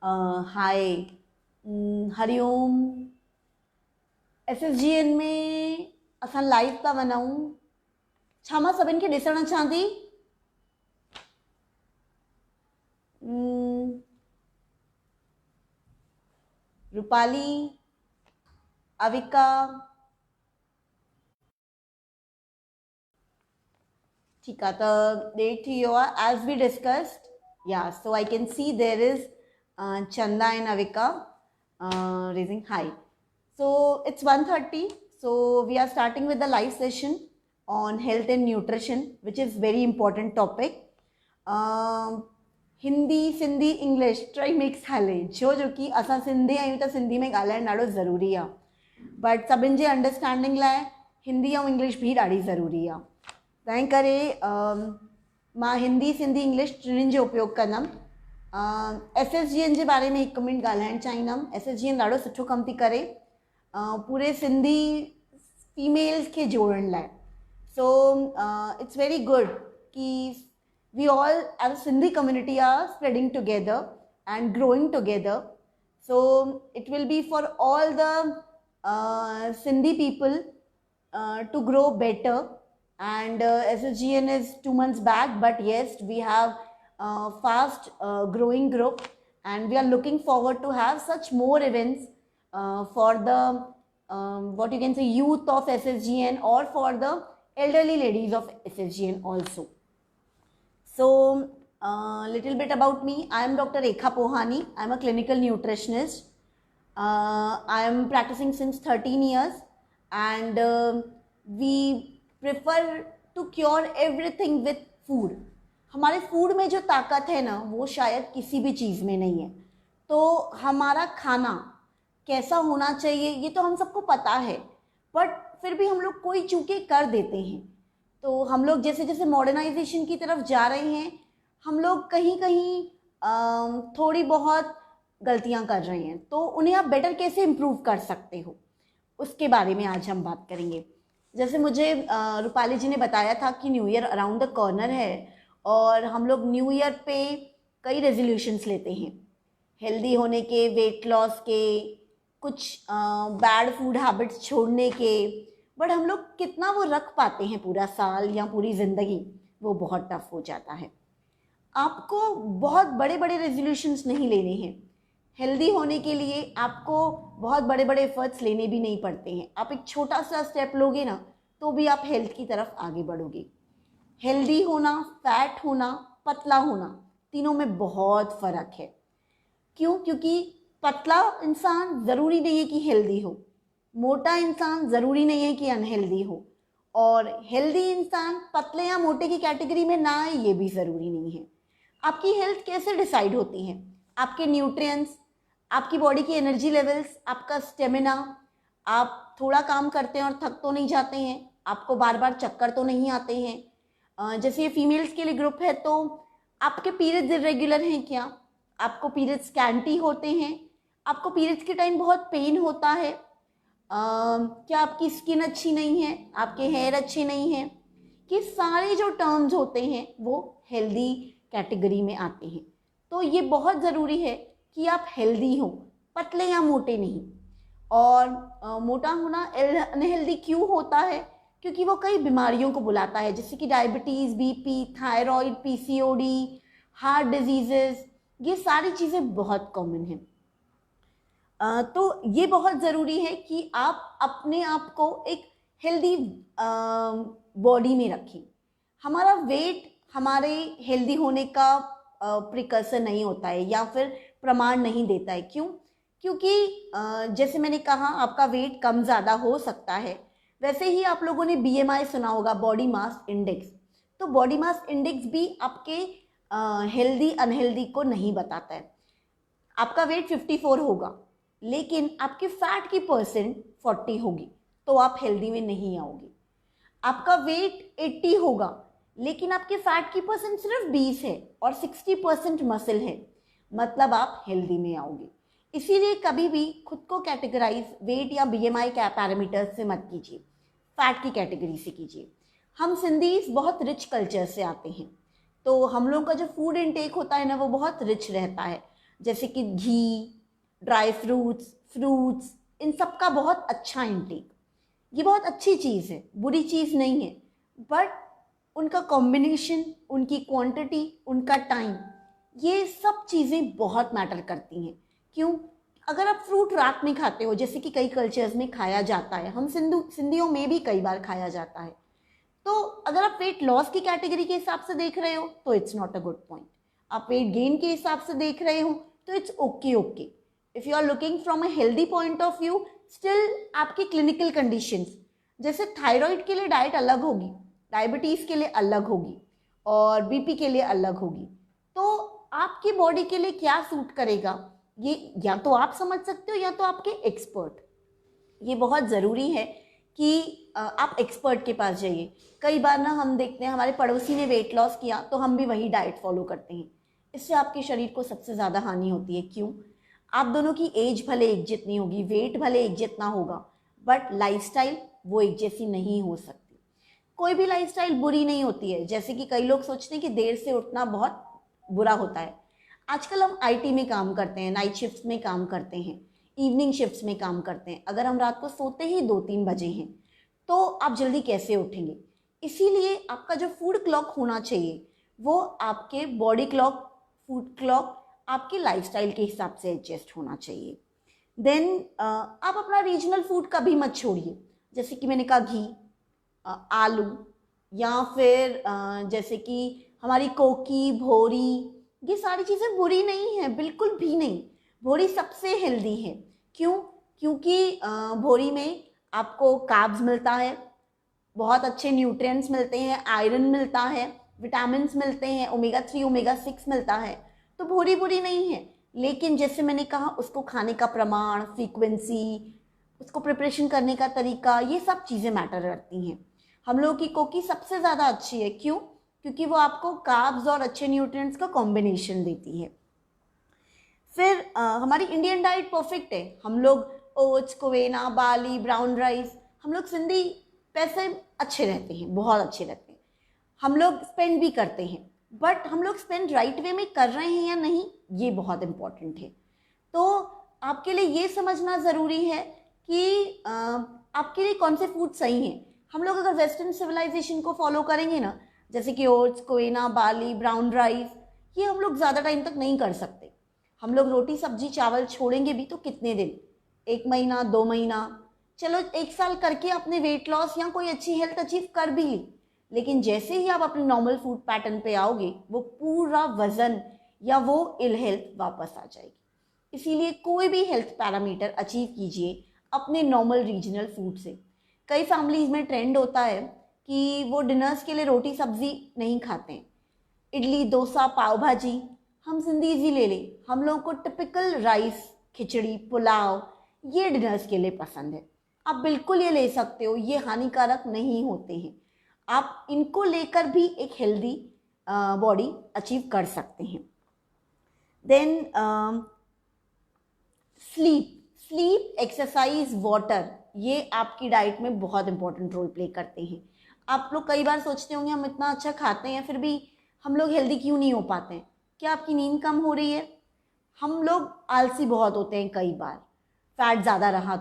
हाय। Hariom. SSGN में असां live था वञूं। छा मां सभिनि खे ॾिसणु अचां थी? रूपाली, अविका, ठीक है। तो डेट थी वियो आहे as we discussed. Yeah so I can see there is Chanda and Avika raising hi. So it's 1:30. So we are starting with the live session on health and nutrition, which is very important topic. Hindi Sindhi English try mix हले छो जो कि असां सिंधी आहियूं त सिंधी में ॻाल्हाइणु ॾाढो ज़रूरी आहे, बट सभिनि जे अंडरस्टैंडिंग लाइ हिंदी ऐं इंग्लिश भी ॾाढी ज़रूरी आहे। तंहिं करे मां हिंदी सिंधी इंग्लिश टिनिनि जो उपयोग कंदमि। SSGN जे बारे में हिकु मिनट ॻाल्हाइणु चाहींदमि। SSGN ॾाढो सुठो कमु थी करे पूरे सिंधी फीमेल्स खे जोड़ण लाइ। सो इट्स वेरी गुड कि we all as a Sindhi community are spreading together and growing together. So it will be for all the Sindhi people to grow better. And SSGN is 2 months back, but yes, we have fast growing group, and we are looking forward to have such more events for the what you can say youth of SSGN or for the elderly ladies of SSGN also. So, little bit about me. I am Dr. Rekha Pohani. I am a clinical nutritionist. I am practicing since 13 years, and we prefer to cure everything with food. हमारे food में जो ताकत है ना, वो शायद किसी भी चीज़ में नहीं है। तो हमारा खाना कैसा होना चाहिए ये तो हम सबको पता है, बट फिर भी हम लोग कोई चूकें कर देते हैं। तो हम लोग जैसे जैसे मॉडर्नाइजेशन की तरफ जा रहे हैं, हम लोग कहीं कहीं थोड़ी बहुत गलतियां कर रहे हैं। तो उन्हें आप बेटर कैसे इम्प्रूव कर सकते हो, उसके बारे में आज हम बात करेंगे। जैसे मुझे रूपाली जी ने बताया था कि new year around the corner है, और हम लोग न्यू ईयर पे कई रेजोल्यूशंस लेते हैं, हेल्दी होने के, वेट लॉस के, कुछ बैड फूड हैबिट्स छोड़ने के। बट हम लोग कितना वो रख पाते हैं पूरा साल या पूरी ज़िंदगी, वो बहुत टफ हो जाता है। आपको बहुत बड़े बड़े रेजोल्यूशंस नहीं लेने हैं। हेल्दी होने के लिए आपको बहुत बड़े बड़े एफर्ट्स लेने भी नहीं पड़ते हैं। आप एक छोटा सा स्टेप लोगे ना, तो भी आप हेल्थ की तरफ आगे बढ़ोगे। हेल्दी होना, फैट होना, पतला होना, तीनों में बहुत फ़र्क है। क्यों? क्योंकि पतला इंसान ज़रूरी नहीं है कि हेल्दी हो, मोटा इंसान ज़रूरी नहीं है कि अनहेल्दी हो, और हेल्दी इंसान पतले या मोटे की कैटेगरी में ना आए ये भी ज़रूरी नहीं है। आपकी हेल्थ कैसे डिसाइड होती है? आपके न्यूट्रिएंट्स, आपकी बॉडी की एनर्जी लेवल्स, आपका स्टेमिना, आप थोड़ा काम करते हैं और थक तो नहीं जाते हैं, आपको बार बार चक्कर तो नहीं आते हैं। जैसे ये फीमेल्स के लिए ग्रुप है, तो आपके पीरियड्स इरेगुलर हैं क्या? आपको पीरियड्स स्कैंटी होते हैं? आपको पीरियड्स के टाइम बहुत पेन होता है? क्या आपकी स्किन अच्छी नहीं है? आपके हेयर अच्छे नहीं हैं? कि सारे जो टर्म्स होते हैं वो हेल्दी कैटेगरी में आते हैं। तो ये बहुत ज़रूरी है कि आप हेल्दी हो, पतले या मोटे नहीं। और मोटा होना अनहेल्दी क्यों होता है? क्योंकि वो कई बीमारियों को बुलाता है, जैसे कि diabetes, BP, thyroid, PCOD, heart diseases, ये सारी चीज़ें बहुत कॉमन हैं। तो ये बहुत ज़रूरी है कि आप अपने आप को एक हेल्दी बॉडी में रखें। हमारा वेट हमारे हेल्दी होने का प्रिकर्सर नहीं होता है, या फिर प्रमाण नहीं देता है। क्यों? क्योंकि जैसे मैंने कहा, आपका वेट कम ज़्यादा हो सकता है। वैसे ही आप लोगों ने BMI सुना होगा, बॉडी मास इंडेक्स। तो बॉडी मास इंडेक्स भी आपके हेल्दी अनहेल्दी को नहीं बताता है। आपका वेट 54 होगा, लेकिन आपके फैट की परसेंट 40 होगी, तो आप हेल्दी में नहीं आओगे। आपका वेट 80 होगा, लेकिन आपके फैट की परसेंट सिर्फ 20 है और 60% मसल है, मतलब आप हेल्दी में आओगे। इसीलिए कभी भी खुद को कैटेगराइज वेट या BMI का पैरामीटर्स से मत कीजिए, फैट की कैटेगरी से कीजिए। हम सिंधीज बहुत रिच कल्चर से आते हैं, तो हम लोगों का जो फूड इनटेक होता है ना, वो बहुत रिच रहता है। जैसे कि घी, ड्राई फ्रूट्स, इन सब का बहुत अच्छा इंटेक। ये बहुत अच्छी चीज़ है, बुरी चीज़ नहीं है, बट उनका कॉम्बिनेशन, उनकी क्वांटिटी, उनका टाइम, ये सब चीज़ें बहुत मैटर करती हैं। क्यों? अगर आप फ्रूट रात में खाते हो, जैसे कि कई कल्चर्स में खाया जाता है, हम सिंधियों में भी कई बार खाया जाता है, तो अगर आप वेट लॉस की कैटेगरी के हिसाब से देख रहे हो तो it's not a good point. आप वेट गेन के हिसाब से देख रहे हो तो it's okay. If you are looking from a healthy point of view, still आपकी क्लिनिकल कंडीशंस, जैसे थायराइड के लिए डाइट अलग होगी, डायबिटीज़ के लिए अलग होगी और बीपी के लिए अलग होगी, तो आपकी बॉडी के लिए क्या सूट करेगा ये या तो आप समझ सकते हो या तो आपके एक्सपर्ट। ये बहुत ज़रूरी है कि आप एक्सपर्ट के पास जाइए। कई बार ना हम देखते हैं हमारे पड़ोसी ने वेट लॉस किया तो हम भी वही डाइट फॉलो करते हैं, इससे आपके शरीर को सबसे ज़्यादा हानि होती है। क्यों? आप दोनों की एज भले एक जितनी होगी, वेट भले एक जितना होगा, बट लाइफस्टाइल वो एक जैसी नहीं हो सकती। कोई भी लाइफस्टाइल बुरी नहीं होती है। जैसे कि कई लोग सोचते हैं कि देर से उठना बहुत बुरा होता है। आजकल हम आईटी में काम करते हैं, नाइट शिफ्ट्स में काम करते हैं, इवनिंग शिफ्ट्स में काम करते हैं। अगर हम रात को सोते ही 2-3 बजे हैं तो आप जल्दी कैसे उठेंगे? इसीलिए आपका जो फूड क्लॉक होना चाहिए वो आपके बॉडी क्लॉक, फूड क्लॉक, आपके लाइफस्टाइल के हिसाब से एडजस्ट होना चाहिए। देन आप अपना रीजनल फूड कभी मत छोड़िए। जैसे कि मैंने कहा घी, आलू, या फिर जैसे कि हमारी कोकी, भोरी, ये सारी चीज़ें बुरी नहीं है, बिल्कुल भी नहीं। भोरी सबसे हेल्दी है। क्यों? क्योंकि भोरी में आपको कार्ब्स मिलता है, बहुत अच्छे न्यूट्रिएंट्स मिलते हैं, आयरन मिलता है, विटामिन्स मिलते हैं, ओमेगा 3, ओमेगा 6 मिलता है, तो भोरी बुरी नहीं है। लेकिन जैसे मैंने कहा, उसको खाने का प्रमाण, फ्रीक्वेंसी, उसको प्रिपरेशन करने का तरीका, ये सब चीज़ें मैटर करती हैं। हम लोगों की कोकी सबसे ज़्यादा अच्छी है। क्यों? क्योंकि वो आपको कार्ब्स और अच्छे न्यूट्रिएंट्स का कॉम्बिनेशन देती है। फिर हमारी इंडियन डाइट परफेक्ट है। हम लोग ओट्स, कोवेना, बार्ली, ब्राउन राइस, हम लोग सिंधी पैसे अच्छे रहते हैं, बहुत अच्छे रहते हैं। हम लोग स्पेंड भी करते हैं, बट हम लोग स्पेंड राइट वे में कर रहे हैं या नहीं, ये बहुत इम्पॉर्टेंट है। तो आपके लिए ये समझना ज़रूरी है कि आपके लिए कौन से फूड सही हैं। हम लोग अगर वेस्टर्न सिविलाइजेशन को फॉलो करेंगे ना, जैसे कि ओट्स, कोवेना, बार्ली, ब्राउन राइस, ये हम लोग ज़्यादा टाइम तक नहीं कर सकते। हम लोग रोटी सब्जी चावल छोड़ेंगे भी तो कितने दिन? 1 महीना, 2 महीना, चलो 1 साल करके अपने वेट लॉस या कोई अच्छी हेल्थ अचीव कर भी ली, लेकिन जैसे ही आप अपने नॉर्मल फूड पैटर्न पे आओगे, वो पूरा वजन या वो इल हेल्थ वापस आ जाएगी। इसीलिए कोई भी हेल्थ पैरामीटर अचीव कीजिए अपने नॉर्मल रीजनल फूड से। कई फैमिलीज में ट्रेंड होता है कि वो डिनर्स के लिए रोटी सब्जी नहीं खाते हैं, इडली, डोसा, पाव भाजी, हम सिंधीज ही ले लें, हम लोगों को टिपिकल राइस, खिचड़ी, पुलाव, ये डिनर्स के लिए पसंद है। आप बिल्कुल ये ले सकते हो, ये हानिकारक नहीं होते हैं। आप इनको लेकर भी एक हेल्दी बॉडी अचीव कर सकते हैं। देन स्लीप, एक्सरसाइज, वाटर, ये आपकी डाइट में बहुत इंपॉर्टेंट रोल प्ले करते हैं। आप लोग कई बार सोचते होंगे हम इतना अच्छा खाते हैं फिर भी हम लोग हेल्दी क्यों नहीं हो पाते हैं? क्या आपकी नींद कम हो रही है? हम लोग आलसी बहुत होते हैं कई बार, फैट ज़्यादा रहा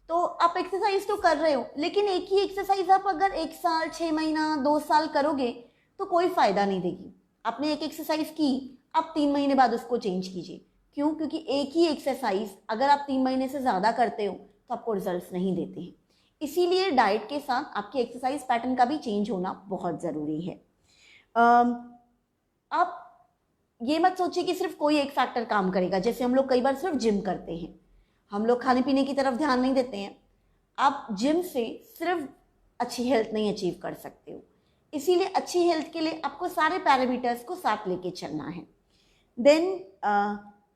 तो आप एक्सरसाइज तो कर रहे हो, लेकिन एक ही एक्सरसाइज आप अगर 1 साल, 6 महीना, 2 साल करोगे तो कोई फ़ायदा नहीं देगी। आपने एक एक्सरसाइज की, आप 3 महीने बाद उसको चेंज कीजिए। क्यों? क्योंकि एक ही एक्सरसाइज अगर आप 3 महीने से ज़्यादा करते हो तो आपको रिजल्ट्स नहीं देते हैं। इसीलिए डाइट के साथ आपकी एक्सरसाइज पैटर्न का भी चेंज होना बहुत ज़रूरी है। आप ये मत सोचिए कि सिर्फ कोई एक फैक्टर काम करेगा। जैसे हम लोग कई बार सिर्फ जिम करते हैं, हम लोग खाने पीने की तरफ ध्यान नहीं देते हैं। आप जिम से सिर्फ अच्छी हेल्थ नहीं अचीव कर सकते हो। इसीलिए अच्छी हेल्थ के लिए आपको सारे पैरामीटर्स को साथ लेके चलना है। देन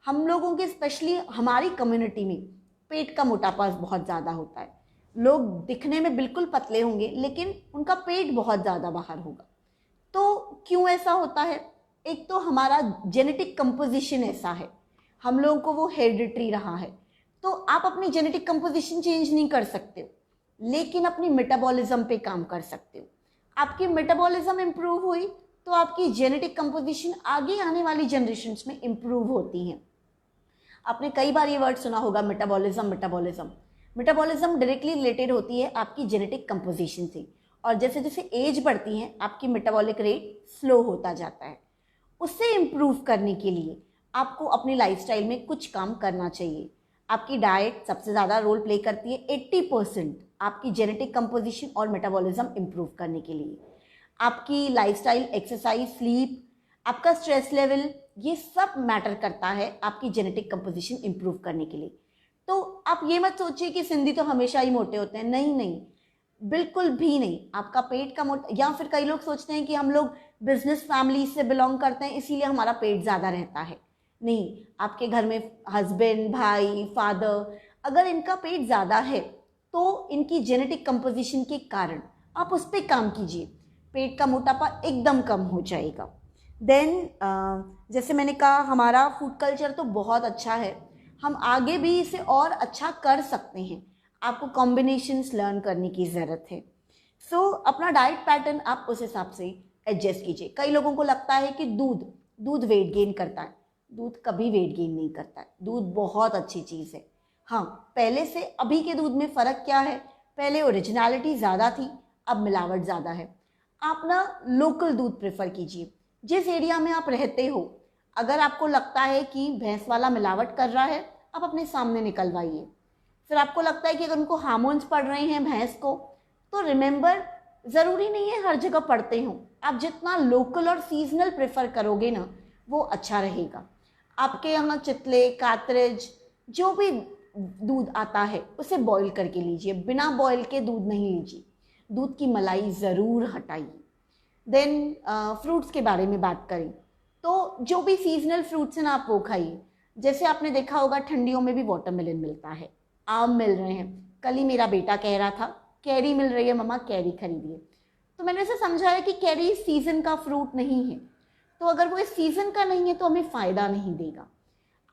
हम लोगों के स्पेशली हमारी कम्युनिटी में पेट का मोटापा बहुत ज़्यादा होता है। लोग दिखने में बिल्कुल पतले होंगे लेकिन उनका पेट बहुत ज़्यादा बाहर होगा। तो क्यों ऐसा होता है? एक तो हमारा जेनेटिक कंपोजिशन ऐसा है, हम लोगों को वो हेरिडिटरी रहा है। तो आप अपनी जेनेटिक कंपोजिशन चेंज नहीं कर सकते हो, लेकिन अपनी मेटाबॉलिज्म पे काम कर सकते हो। आपकी मेटाबॉलिज्म इम्प्रूव हुई तो आपकी जेनेटिक कंपोजिशन आगे आने वाली जनरेशन्स में इम्प्रूव होती हैं। आपने कई बार ये वर्ड सुना होगा, metabolism. Metabolism metabolism directly related होती है आपकी जेनेटिक कंपोजिशन से, और जैसे जैसे एज बढ़ती है आपकी मेटाबॉलिक रेट स्लो होता जाता है। उससे इम्प्रूव करने के लिए आपको अपनी लाइफस्टाइल में कुछ काम करना चाहिए। आपकी डाइट सबसे ज़्यादा रोल प्ले करती है, 80% आपकी जेनेटिक कंपोजिशन और मेटाबॉलिज्म इम्प्रूव करने के लिए। आपकी लाइफस्टाइल, एक्सरसाइज, स्लीप, आपका स्ट्रेस लेवल, ये सब मैटर करता है आपकी जेनेटिक कंपोजिशन इम्प्रूव करने के लिए। तो आप ये मत सोचिए कि सिंधी तो हमेशा ही मोटे होते हैं, नहीं नहीं, बिल्कुल भी नहीं। आपका पेट का मोटा, या फिर कई लोग सोचते हैं कि हम लोग बिजनेस फैमिली से बिलोंग करते हैं इसीलिए हमारा पेट ज़्यादा रहता है। नहीं, आपके घर में हस्बैंड, भाई, फादर, अगर इनका पेट ज़्यादा है तो इनकी जेनेटिक कंपोजिशन के कारण आप उस पर काम कीजिए, पेट का मोटापा एकदम कम हो जाएगा। देन जैसे मैंने कहा, हमारा फूड कल्चर तो बहुत अच्छा है, हम आगे भी इसे और अच्छा कर सकते हैं। आपको कॉम्बिनेशंस लर्न करने की ज़रूरत है। सो अपना डाइट पैटर्न आप उस हिसाब से एडजस्ट कीजिए। कई लोगों को लगता है कि दूध वेट गेन करता है। दूध कभी वेट गेन नहीं करता है। दूध बहुत अच्छी चीज़ है। हाँ, पहले से अभी के दूध में फ़र्क क्या है? पहले ओरिजिनलिटी ज़्यादा थी, अब मिलावट ज़्यादा है। आप ना लोकल दूध प्रेफर कीजिए। जिस एरिया में आप रहते हो, अगर आपको लगता है कि भैंस वाला मिलावट कर रहा है, आप अपने सामने निकलवाइए। फिर आपको लगता है कि अगर उनको हार्मोन्स पड़ रहे हैं भैंस को, तो रिमेंबर, ज़रूरी नहीं है हर जगह पड़ते हों। आप जितना लोकल और सीजनल प्रेफर करोगे ना, वो अच्छा रहेगा। आपके यहाँ चितले, कातरज, जो भी दूध आता है उसे बॉईल करके लीजिए, बिना बॉईल के दूध नहीं लीजिए। दूध की मलाई ज़रूर हटाइए। देन फ्रूट्स के बारे में बात करें तो जो भी सीजनल फ्रूट्स हैं ना, आप वो खाइए। जैसे आपने देखा होगा ठंडियों में भी वाटरमेलन मिलता है, आम मिल रहे हैं। कल ही मेरा बेटा कह रहा था कैरी मिल रही है मम्मा, कैरी खरीदिए। तो मैंने उसे समझाया कि कैरी सीज़न का फ्रूट नहीं है, तो अगर वो इस सीज़न का नहीं है तो हमें फ़ायदा नहीं देगा।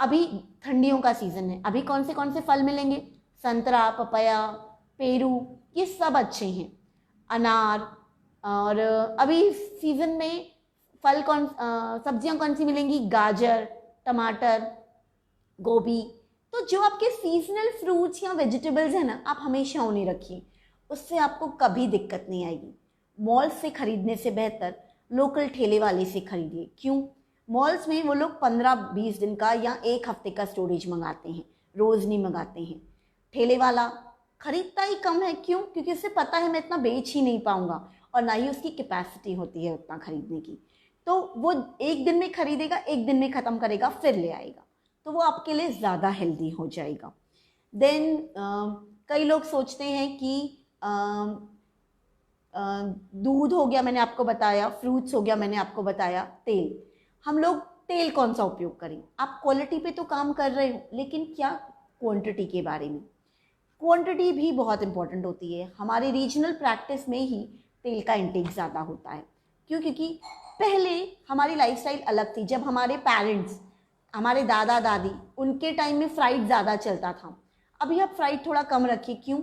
अभी ठंडियों का सीज़न है, अभी कौन से फल मिलेंगे? संतरा, पपाया, पेरू, ये सब अच्छे हैं। अनार, और अभी सीज़न में फल सब्जियां कौन सी मिलेंगी? गाजर, टमाटर, गोभी। तो जो आपके सीजनल फ्रूट्स या वेजिटेबल्स हैं ना, आप हमेशा उन्हें रखिए, उससे आपको कभी दिक्कत नहीं आएगी। मॉल से खरीदने से बेहतर लोकल ठेले वाले से खरीदिए। क्यों? मॉल्स में वो लोग 15-20 दिन का या एक हफ्ते का स्टोरेज मंगाते हैं, रोज़ नहीं मंगाते हैं। ठेले वाला खरीदता ही कम है। क्यों? क्योंकि उसे पता है मैं इतना बेच ही नहीं पाऊंगा, और ना ही उसकी कैपेसिटी होती है उतना खरीदने की। तो वो एक दिन में खरीदेगा, एक दिन में ख़त्म करेगा, फिर ले आएगा, तो वो आपके लिए ज़्यादा हेल्दी हो जाएगा। देन कई लोग सोचते हैं कि दूध हो गया, मैंने आपको बताया, फ्रूट्स हो गया, मैंने आपको बताया, तेल। हम लोग तेल कौन सा उपयोग करें? आप क्वालिटी पे तो काम कर रहे हो, लेकिन क्या क्वांटिटी के बारे में? क्वांटिटी भी बहुत इंपॉर्टेंट होती है। हमारे रीजनल प्रैक्टिस में ही तेल का इंटेक ज़्यादा होता है। क्यों? क्योंकि पहले हमारी लाइफस्टाइल अलग थी। जब हमारे पेरेंट्स, हमारे दादा दादी, उनके टाइम में फ्राइड ज़्यादा चलता था। अभी आप फ्राइड थोड़ा कम रखिए। क्यों?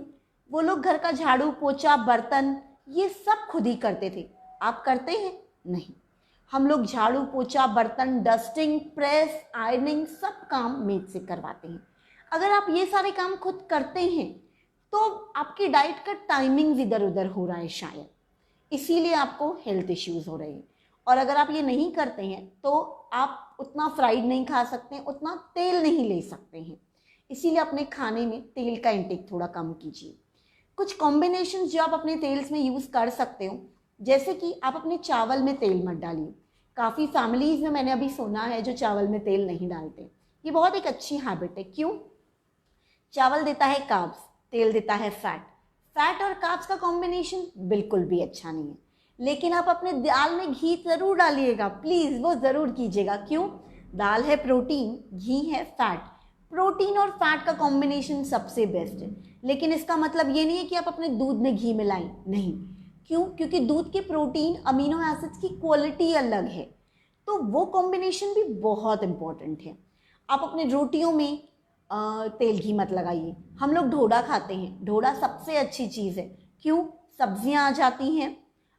वो लोग घर का झाड़ू पोछा, बर्तन, ये सब खुद ही करते थे। आप करते हैं? नहीं। हम लोग झाड़ू पोछा, बर्तन, डस्टिंग, प्रेस, आयरनिंग, सब काम मेड से करवाते हैं। अगर आप ये सारे काम खुद करते हैं तो आपकी डाइट का टाइमिंग इधर उधर हो रहा है शायद, इसीलिए आपको हेल्थ इश्यूज हो रहे हैं। और अगर आप ये नहीं करते हैं तो आप उतना फ्राइड नहीं खा सकते, उतना तेल नहीं ले सकते हैं। इसीलिए अपने खाने में तेल का इंटेक थोड़ा कम कीजिए। कुछ कॉम्बिनेशन जो आप अपने तेल्स में यूज़ कर सकते हो, जैसे कि आप अपने चावल में तेल मत डालिए। काफ़ी फैमिलीज़ में मैंने अभी सुना है जो चावल में तेल नहीं डालते। ये बहुत एक अच्छी हैबिट है। क्यों? चावल देता है कार्ब्स, तेल देता है फैट। फैट और कार्ब्स का कॉम्बिनेशन बिल्कुल भी अच्छा नहीं है। लेकिन आप अपने दाल में घी ज़रूर डालिएगा, प्लीज़ वो ज़रूर कीजिएगा। क्यों? दाल है प्रोटीन, घी है फैट। प्रोटीन और फैट का कॉम्बिनेशन सबसे बेस्ट है। लेकिन इसका मतलब ये नहीं है कि आप अपने दूध में घी मिलाएं, नहीं। क्यों? क्योंकि दूध के प्रोटीन, अमीनो एसिड्स की क्वालिटी अलग है, तो वो कॉम्बिनेशन भी बहुत इंपॉर्टेंट है। आप अपने रोटियों में तेल घी मत लगाइए। हम लोग ढोडा खाते हैं, ढोडा सबसे अच्छी चीज़ है। क्यों? सब्जियां आ जाती हैं,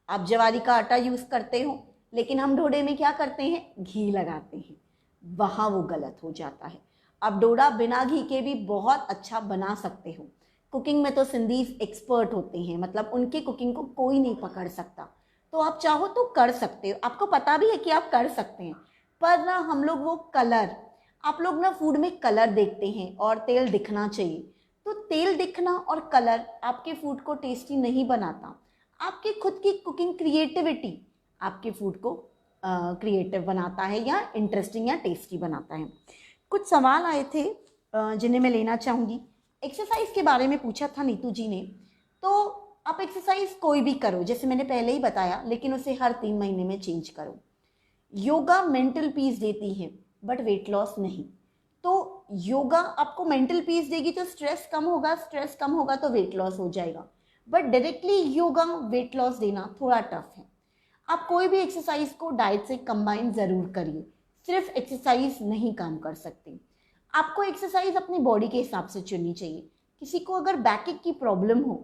आप ज्वारी का आटा यूज़ करते हो, लेकिन हम ढोडे में क्या करते हैं? घी लगाते हैं। वहाँ वो गलत हो जाता है। आप डोडा बिना घी के भी बहुत अच्छा बना सकते हो। कुकिंग में तो सिंधी एक्सपर्ट होते हैं, मतलब उनकी कुकिंग को कोई नहीं पकड़ सकता। तो आप चाहो तो कर सकते हो, आपको पता भी है कि आप कर सकते हैं। पर ना हम लोग वो कलर, आप लोग ना फूड में कलर देखते हैं और तेल दिखना चाहिए। तो तेल दिखना और कलर आपके फूड को टेस्टी नहीं बनाता। आपकी खुद की कुकिंग क्रिएटिविटी आपके फूड को क्रिएटिव बनाता है या इंटरेस्टिंग या टेस्टी बनाता है। कुछ सवाल आए थे जिन्हें मैं लेना चाहूँगी। एक्सरसाइज के बारे में पूछा था नीतू जी ने। तो आप एक्सरसाइज कोई भी करो, जैसे मैंने पहले ही बताया, लेकिन उसे हर 3 महीने में चेंज करो। योगा मेंटल पीस देती है बट वेट लॉस नहीं। तो योगा आपको मेंटल पीस देगी तो स्ट्रेस कम होगा, स्ट्रेस कम होगा तो वेट लॉस हो जाएगा। But directly yoga weight loss देना थोड़ा टफ है। आप कोई भी एक्सरसाइज को डाइट से कंबाइन ज़रूर करिए, सिर्फ एक्सरसाइज नहीं काम कर सकती। आपको एक्सरसाइज अपनी बॉडी के हिसाब से चुननी चाहिए। किसी को अगर बैक की प्रॉब्लम हो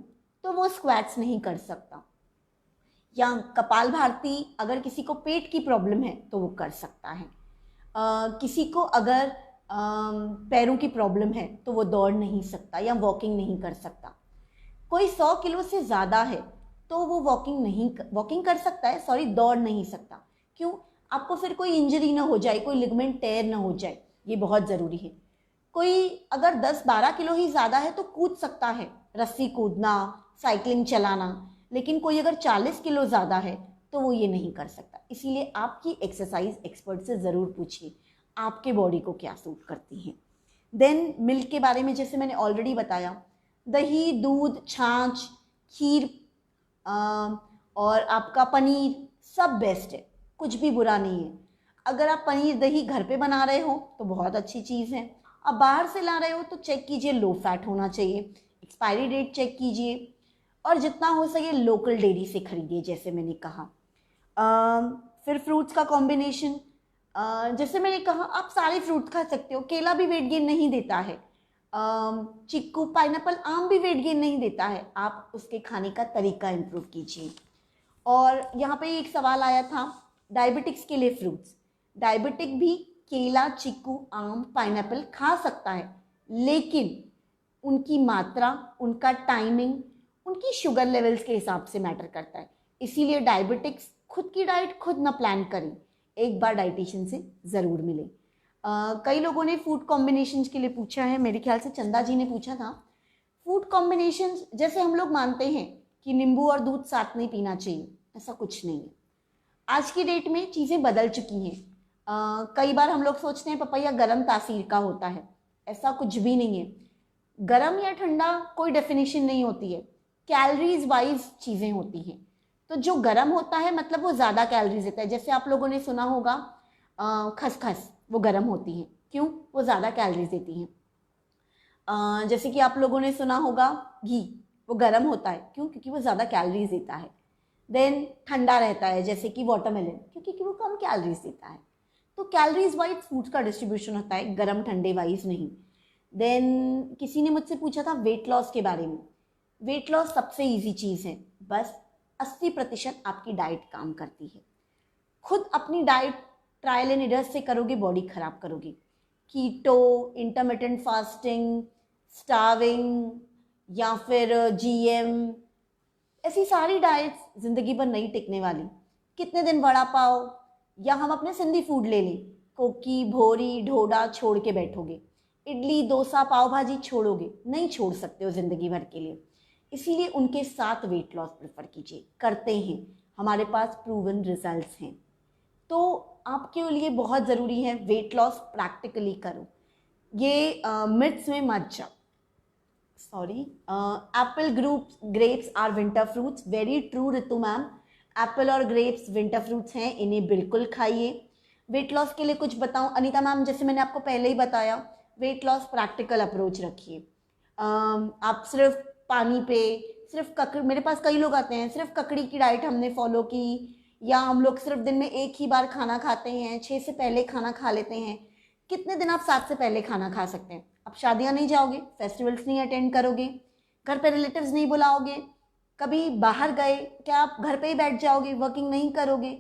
तो वो स्क्वैट्स नहीं कर सकता, या कपाल भारती अगर किसी को पेट की प्रॉब्लम है तो वो कर सकता है। किसी को अगर पैरों की प्रॉब्लम है तो वो दौड़ नहीं सकता या वॉकिंग नहीं कर सकता। कोई 100 किलो से ज़्यादा है तो वो वॉकिंग कर सकता है, सॉरी दौड़ नहीं सकता। क्यों? आपको फिर कोई इंजरी ना हो जाए, कोई लिगामेंट टेयर ना हो जाए, ये बहुत ज़रूरी है। कोई अगर 10-12 किलो ही ज़्यादा है तो कूद सकता है, रस्सी कूदना, साइकिलिंग चलाना। लेकिन कोई अगर 40 किलो ज़्यादा है तो वो ये नहीं कर सकता। इसीलिए आपकी एक्सरसाइज एक्सपर्ट से ज़रूर पूछिए आपके बॉडी को क्या सूट करती है। देन मिल्क के बारे में जैसे मैंने ऑलरेडी बताया, दही, दूध, छाछ, खीर और आपका पनीर सब बेस्ट है, कुछ भी बुरा नहीं है। अगर आप पनीर दही घर पे बना रहे हो तो बहुत अच्छी चीज़ है। अब बाहर से ला रहे हो तो चेक कीजिए लो फैट होना चाहिए, एक्सपायरी डेट चेक कीजिए, और जितना हो सके लोकल डेयरी से खरीदिए जैसे मैंने कहा। फिर फ्रूट्स का कॉम्बिनेशन, जैसे मैंने कहा आप सारे फ्रूट खा सकते हो। केला भी वेट गेन नहीं देता है, चिक्कू, पाइनएप्पल, आम भी वेट गेन नहीं देता है। आप उसके खाने का तरीका इम्प्रूव कीजिए। और यहाँ पे एक सवाल आया था डायबिटिक्स के लिए फ्रूट्स। डायबिटिक भी केला, चिक्कू, आम, पाइनएप्पल खा सकता है, लेकिन उनकी मात्रा, उनका टाइमिंग, उनकी शुगर लेवल्स के हिसाब से मैटर करता है। इसीलिए डायबिटिक्स खुद की डाइट खुद ना प्लान करें, एक बार डाइटिशियन से ज़रूर मिले। कई लोगों ने फूड कॉम्बिनेशंस के लिए पूछा है, मेरे ख्याल से चंदा जी ने पूछा था। फूड कॉम्बिनेशंस जैसे हम लोग मानते हैं कि नींबू और दूध साथ नहीं पीना चाहिए, ऐसा कुछ नहीं है। आज की डेट में चीज़ें बदल चुकी हैं। कई बार हम लोग सोचते हैं पपैया गर्म तासीर का होता है, ऐसा कुछ भी नहीं है। गर्म या ठंडा कोई डेफिनेशन नहीं होती है, कैलोरीज वाइज चीज़ें होती हैं। तो जो गर्म होता है मतलब वो ज़्यादा कैलोरीज देता है। जैसे आप लोगों ने सुना होगा खसखस, वो गर्म होती हैं, क्यों? वो ज़्यादा कैलोरीज देती हैं। जैसे कि आप लोगों ने सुना होगा घी, वो गर्म होता है, क्यों? क्योंकि वो ज़्यादा कैलोरीज देता है। देन ठंडा रहता है जैसे कि वाटरमेलन, क्योंकि वो कम कैलोरीज देता है। तो कैलोरीज वाइज फूड का डिस्ट्रीब्यूशन होता है, गर्म ठंडे वाइज नहीं। देन किसी ने मुझसे पूछा था वेट लॉस के बारे में। वेट लॉस सबसे इजी चीज़ है, बस 80% आपकी डाइट काम करती है। खुद अपनी डाइट ट्रायल एंड एरर से करोगे बॉडी खराब करोगे। कीटो, इंटरमिटेंट फास्टिंग, स्टार्विंग या फिर जीएम, ऐसी सारी डाइट्स ज़िंदगी भर नहीं टिकने वाली। कितने दिन वड़ा पाव या हम अपने सिंधी फूड ले लें, कोकी, भोरी, ढोडा छोड़ के बैठोगे, इडली, डोसा, पाव भाजी छोड़ोगे? नहीं छोड़ सकते हो ज़िंदगी भर के लिए। इसीलिए उनके साथ वेट लॉस प्रेफर कीजिए, करते हैं, हमारे पास प्रूवन रिजल्ट्स हैं। तो आपके लिए बहुत ज़रूरी है वेट लॉस प्रैक्टिकली करो, ये मिथ्स में मत जाओ। Sorry, apple grapes are winter fruits, very true Ritu ma'am. Apple और ग्रेप्स विंटर फ्रूट्स हैं, इन्हें बिल्कुल खाइए। वेट लॉस के लिए कुछ बताऊं अनीता मैम, जैसे मैंने आपको पहले ही बताया, वेट लॉस प्रैक्टिकल अप्रोच रखिए। आप सिर्फ पानी पे, सिर्फ ककड़ी, मेरे पास कई लोग आते हैं सिर्फ ककड़ी की डाइट हमने फॉलो की, या हम लोग सिर्फ दिन में एक ही बार खाना खाते हैं, 6 से पहले खाना खा लेते हैं। कितने दिन आप 7 से पहले खाना खा सकते हैं? आप शादियां नहीं जाओगे, फेस्टिवल्स नहीं अटेंड करोगे, घर पे रिलेटिव्स नहीं बुलाओगे, कभी बाहर गए क्या आप घर पे ही बैठ जाओगे, वर्किंग नहीं करोगे?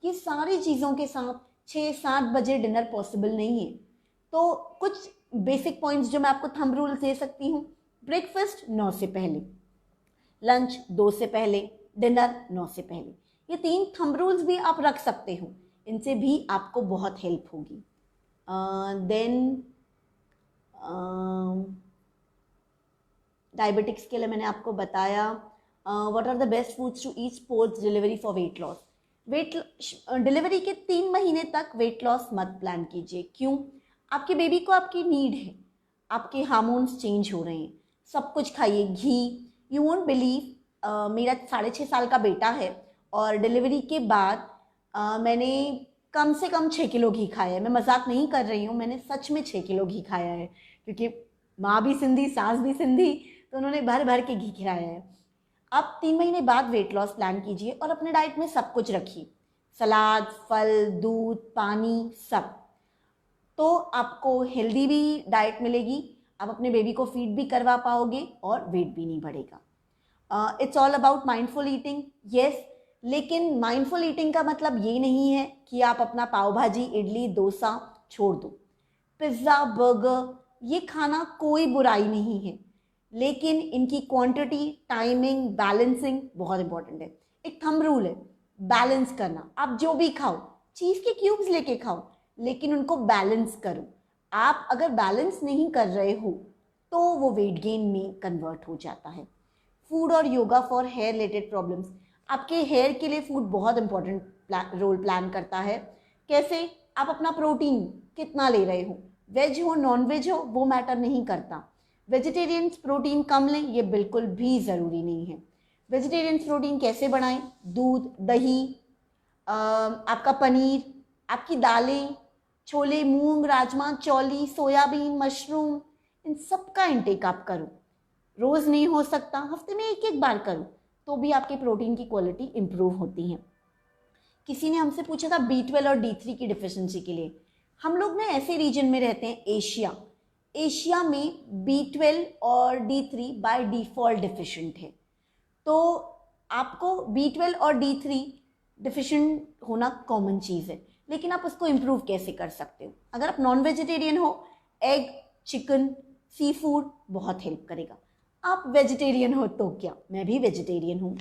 ये सारी चीज़ों के साथ 6-7 बजे डिनर पॉसिबल नहीं है। तो कुछ बेसिक पॉइंट्स जो मैं आपको थंब रूल दे सकती हूँ, ब्रेकफास्ट 9 से पहले, लंच 2 से पहले, डिनर 9 से पहले। ये 3 थंब रूल्स भी आप रख सकते हो, इनसे भी आपको बहुत हेल्प होगी। देन डायबिटिक्स के लिए मैंने आपको बताया। What are the best foods to eat post delivery for weight loss. Delivery के 3 महीने तक वेट लॉस मत प्लान कीजिए। क्यों? आपके बेबी को आपकी नीड है, आपके हार्मोन्स चेंज हो रहे हैं, सब कुछ खाइए। घी, यू वोंट बिलीव, मेरा 6.5 साल का बेटा है और डिलीवरी के बाद मैंने कम से कम 6 किलो घी खाया है। मैं मजाक नहीं कर रही हूँ, मैंने सच में 6 किलो घी खाया है, क्योंकि माँ भी सिंधी, सास भी सिंधी, तो उन्होंने भर भर के घी खिलाया है। अब 3 महीने बाद वेट लॉस प्लान कीजिए और अपने डाइट में सब कुछ रखिए, सलाद, फल, दूध, पानी, सब। तो आपको हेल्दी भी डाइट मिलेगी, आप अपने बेबी को फीड भी करवा पाओगे और वेट भी नहीं बढ़ेगा। It's all about mindful eating, yes, लेकिन माइंडफुल ईटिंग का मतलब ये नहीं है कि आप अपना पाव भाजी, इडली, डोसा छोड़ दो। पिज़्ज़ा, बर्गर, ये खाना कोई बुराई नहीं है, लेकिन इनकी क्वांटिटी, टाइमिंग, बैलेंसिंग बहुत इंपॉर्टेंट है। एक थंब रूल है, बैलेंस करना। आप जो भी खाओ, चीज़ के क्यूब्स लेके खाओ, लेकिन उनको बैलेंस करो। आप अगर बैलेंस नहीं कर रहे हो तो वो वेट गेन में कन्वर्ट हो जाता है। फूड और yoga for hair related problems. आपके हेयर के लिए फूड बहुत इंपॉर्टेंट रोल प्लान करता है। कैसे? आप अपना प्रोटीन कितना ले रहे हो, वेज हो नॉन वेज हो वो मैटर नहीं करता। वेजिटेरियंस प्रोटीन कम लें, ये बिल्कुल भी ज़रूरी नहीं है। वेजिटेरियंस प्रोटीन कैसे बढ़ाएं? दूध, दही, आपका पनीर, आपकी दालें, छोले, मूंग, राजमा, चौली, सोयाबीन, मशरूम, इन सब का इंटेक आप करो। रोज़ नहीं हो सकता, हफ्ते में 1-1 बार करो, तो भी आपके प्रोटीन की क्वालिटी इंप्रूव होती है। किसी ने हमसे पूछा था B12 और D3 की डिफिशिएंसी के लिए। हम लोग ना ऐसे रीजन में रहते हैं, एशिया में B12 और D3 बाय डिफ़ॉल्ट डिफिशिएंट है। तो आपको B12 और D3 डिफिशिएंट होना कॉमन चीज़ है, लेकिन आप उसको इम्प्रूव कैसे कर सकते हो? अगर आप नॉन वेजिटेरियन हो, एग, चिकन, सी फूड बहुत हेल्प करेगा। आप वेजिटेरियन हो तो क्या, मैं भी वेजिटेरियन हूँ,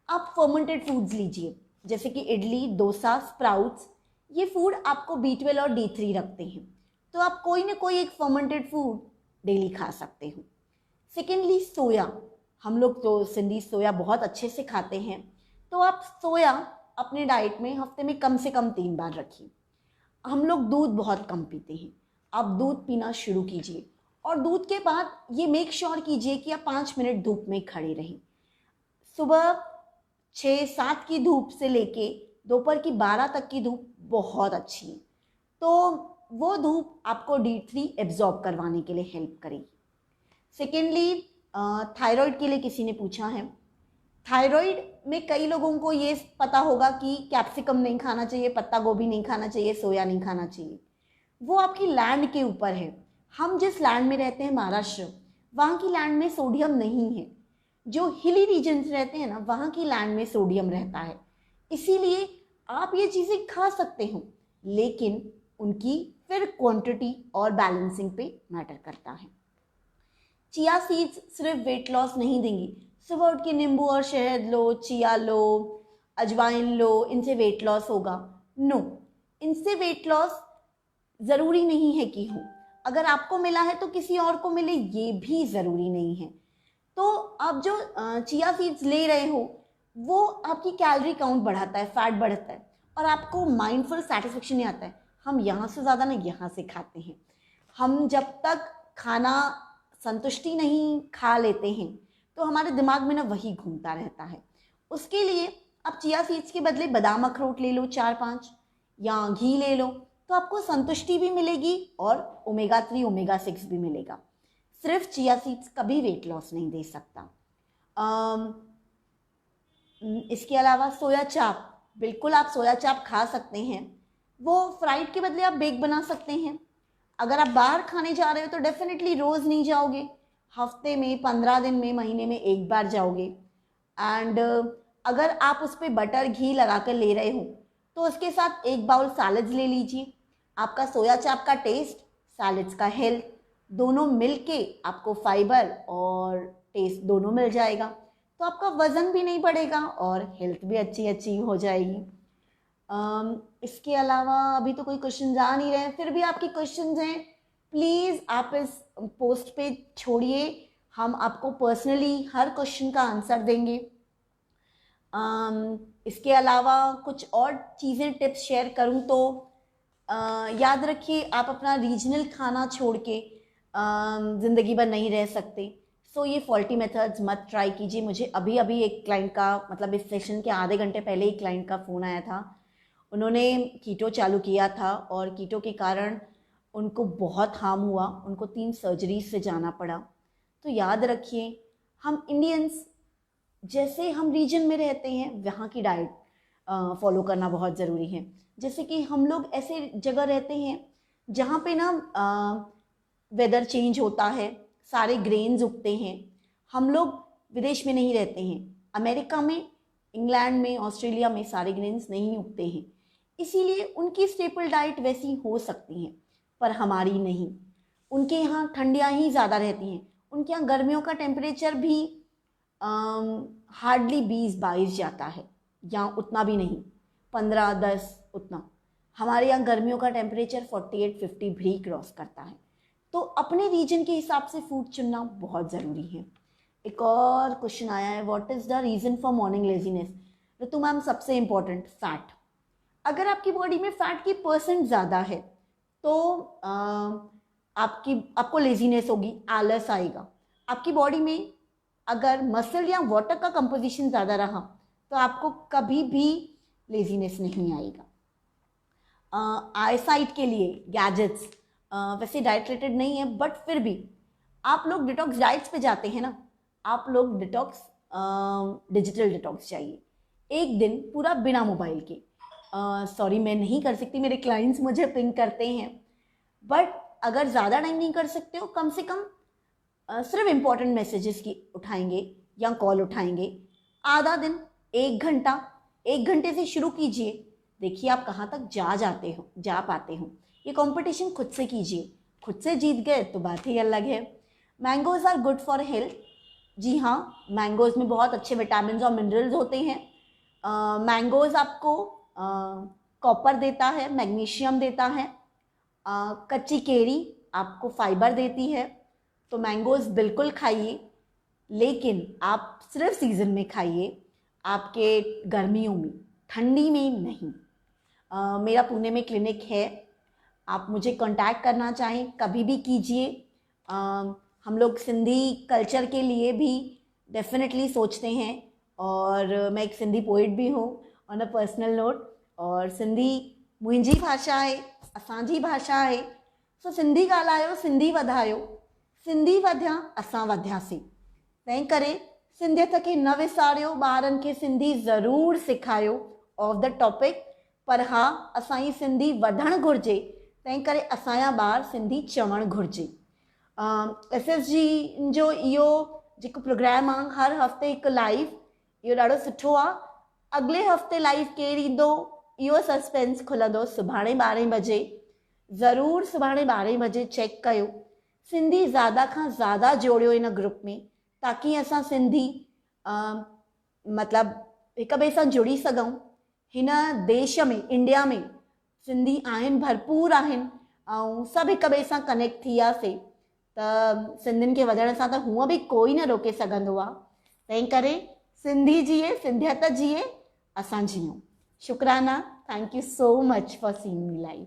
आप फर्मेंटेड फूड्स लीजिए, जैसे कि इडली, डोसा, स्प्राउट्स, ये फूड आपको B12 और D3 रखते हैं, तो आप कोई ना कोई एक फर्मेंटेड फूड डेली खा सकते हो। सेकेंडली, सोया, हम लोग तो सिंधी सोया बहुत अच्छे से खाते हैं, तो आप सोया अपने डाइट में हफ्ते में कम से कम 3 बार रखिए। हम लोग दूध बहुत कम पीते हैं, आप दूध पीना शुरू कीजिए, और दूध के बाद ये मेक श्योर कीजिए कि आप 5 मिनट धूप में खड़े रहें। सुबह 6-7 की धूप से लेके दोपहर की 12 तक की धूप बहुत अच्छी है, तो वो धूप आपको D3 एब्जॉर्ब करवाने के लिए हेल्प करेगी। सेकेंडली, थायराइड के लिए किसी ने पूछा है। थायराइड में कई लोगों को ये पता होगा कि कैप्सिकम नहीं खाना चाहिए, पत्ता गोभी नहीं खाना चाहिए, सोया नहीं खाना चाहिए। वो आपकी लैंड के ऊपर है। हम जिस लैंड में रहते हैं, महाराष्ट्र, वहाँ की लैंड में सोडियम नहीं है। जो हिली रीजन्स रहते हैं ना, वहाँ की लैंड में सोडियम रहता है, इसीलिए आप ये चीज़ें खा सकते हो, लेकिन उनकी फिर क्वांटिटी और बैलेंसिंग पे मैटर करता है। चिया सीड्स सिर्फ वेट लॉस नहीं देंगी। सुबह उठ के नींबू और शहद लो, चिया लो, अजवाइन लो, इनसे वेट लॉस होगा? नो, इनसे वेट लॉस ज़रूरी नहीं है कि हो। अगर आपको मिला है तो किसी और को मिले, ये भी ज़रूरी नहीं है। तो आप जो चिया सीड्स ले रहे हो, वो आपकी कैलोरी काउंट बढ़ाता है, फैट बढ़ाता है, और आपको माइंडफुल सेटिस्फेक्शन नहीं आता है। हम यहाँ से ज़्यादा ना यहाँ से खाते हैं। हम जब तक खाना संतुष्टि नहीं खा लेते हैं तो हमारे दिमाग में ना वही घूमता रहता है। उसके लिए आप चिया सीड्स के बदले बादाम अखरोट ले लो 4-5, या घी ले लो, तो आपको संतुष्टि भी मिलेगी और ओमेगा 3, ओमेगा 6 भी मिलेगा। सिर्फ चिया सीड्स कभी वेट लॉस नहीं दे सकता। इसके अलावा सोया चाप, बिल्कुल आप सोया चाप खा सकते हैं। वो फ्राइड के बदले आप बेक बना सकते हैं। अगर आप बाहर खाने जा रहे हो तो डेफिनेटली रोज़ नहीं जाओगे, हफ्ते में, 15 दिन में, महीने में 1 बार जाओगे। एंड अगर आप उस पर बटर घी लगा कर ले रहे हो तो उसके साथ 1 बाउल सैलड्स ले लीजिए। आपका सोया चाप का टेस्ट सैलड्स का हेल्थ, दोनों मिलके आपको फाइबर और टेस्ट दोनों मिल जाएगा, तो आपका वज़न भी नहीं बढ़ेगा और हेल्थ भी अच्छी अचीव हो जाएगी। इसके अलावा अभी तो कोई क्वेश्चन आ नहीं रहे हैं, फिर भी आपके क्वेश्चंस हैं प्लीज़ आप इस पोस्ट पे छोड़िए, हम आपको पर्सनली हर क्वेश्चन का आंसर देंगे। इसके अलावा कुछ और चीज़ें टिप्स शेयर करूं तो याद रखिए आप अपना रीजनल खाना छोड़ के ज़िंदगी भर नहीं रह सकते। सो ये फॉल्टी मेथड्स मत ट्राई कीजिए। मुझे अभी अभी एक क्लाइंट का, मतलब इस सेशन के आधे घंटे पहले ही क्लाइंट का फ़ोन आया था। उन्होंने कीटो चालू किया था और कीटो के कारण उनको बहुत हार्म हुआ, उनको 3 सर्जरीज से जाना पड़ा। तो याद रखिए हम इंडियंस जैसे हम रीजन में रहते हैं वहाँ की डाइट फॉलो करना बहुत ज़रूरी है। जैसे कि हम लोग ऐसे जगह रहते हैं जहाँ पे ना वेदर चेंज होता है, सारे ग्रेन्स उगते हैं। हम लोग विदेश में नहीं रहते हैं, अमेरिका में, इंग्लैंड में, ऑस्ट्रेलिया में सारे ग्रेन्स नहीं उगते हैं, इसीलिए उनकी स्टेपल डाइट वैसी हो सकती है पर हमारी नहीं। उनके यहाँ ठंडियाँ ही ज़्यादा रहती हैं, उनके यहाँ गर्मियों का टेम्परेचर भी हार्डली 20-22 जाता है, यहाँ उतना भी नहीं, 15-10 उतना। हमारे यहाँ गर्मियों का टेम्परेचर 48-50 भी क्रॉस करता है। तो अपने रीजन के हिसाब से फूड चुनना बहुत ज़रूरी है। एक और क्वेश्चन आया है, what is the reason for morning laziness? Ritu ma'am सबसे इम्पॉर्टेंट फैट। अगर आपकी बॉडी में फैट की परसेंट ज़्यादा है तो आपको लेजीनेस होगी, आलस आएगा। आपकी बॉडी में अगर मसल या वाटर का कंपोजिशन ज़्यादा रहा तो आपको कभी भी लेजीनेस नहीं आएगा। आईसाइट के लिए गैजेट्स वैसे डाइट रिलेटेड नहीं है, बट फिर भी आप लोग डिटॉक्स डाइट्स पे जाते हैं ना, आप लोग डिटॉक्स डिजिटल डिटॉक्स चाहिए, एक दिन पूरा बिना मोबाइल के। सॉरी मैं नहीं कर सकती, मेरे क्लाइंट्स मुझे पिंग करते हैं, बट अगर ज़्यादा टाइम नहीं कर सकते हो कम से कम सिर्फ इम्पॉर्टेंट मैसेजेस की उठाएंगे या कॉल उठाएंगे, आधा दिन 1 घंटा, 1 घंटे से शुरू कीजिए, देखिए आप कहाँ तक जा पाते हो। ये कंपटीशन खुद से कीजिए, खुद से जीत गए तो बात ही अलग है। Mangoes are good for health. जी हाँ, मैंगोज़ में बहुत अच्छे विटामिन और मिनरल्स होते हैं। मैंगोज़ आपको कॉपर देता है, मैग्नीशियम देता है। कच्ची केरी आपको फाइबर देती है। तो मैंगोज़ बिल्कुल खाइए, लेकिन आप सिर्फ सीज़न में खाइए, आपके गर्मियों में, ठंडी में नहीं। मेरा पुणे में क्लिनिक है, आप मुझे कांटेक्ट करना चाहें कभी भी कीजिए। हम लोग सिंधी कल्चर के लिए भी डेफिनेटली सोचते हैं और मैं एक सिंधी पोइट भी हूँ ऑन अ पर्सनल नोट, और सिंधी मुंहिंजी भाषा आहे, असांजी भाषा आहे। सो सिंधी ॻाल्हायो, सिंधी वधायो, सिंधी वधिया असां वधियासीं। तंहिं करे सिंधियत खे न विसारियो, ॿारनि खे सिंधी ज़रूरु सेखारियो ऑफ द टॉपिक, पर हा असांजी सिंधी वधणु घुरिजे, तंहिं करे असांजा ॿार सिंधी चवणु घुरिजे। SSG जो इहो जेको प्रोग्राम आहे, हर हफ़्ते हिकु लाइव, इहो ॾाढो सुठो आहे। अॻिले हफ़्ते लाइव केरु ईंदो इहो सस्पेंस खुलंदो सुभाणे 12 बजे। ज़रूरु सुभाणे 12 बजे चेक कयो। सिंधी ज़्यादा खां ज़्यादा जोड़ियो इन ग्रुप में, ताकी असां सिंधी मतिलबु हिक ॿिए सां जुड़ी सघूं। हिन देश में, इंडिया में सिंधी आहिनि, भरपूर आहिनि, ऐं सभु हिक ॿिए सां कनेक्ट थी वियासीं त सिंधियुनि खे वधण सां त हूअं बि कोई न रोके सघंदो आहे। तंहिं करे सिंधी जीए, सिंधियत जीए, असां जीऊं। शुक्राना, thank you so much for seeing me live.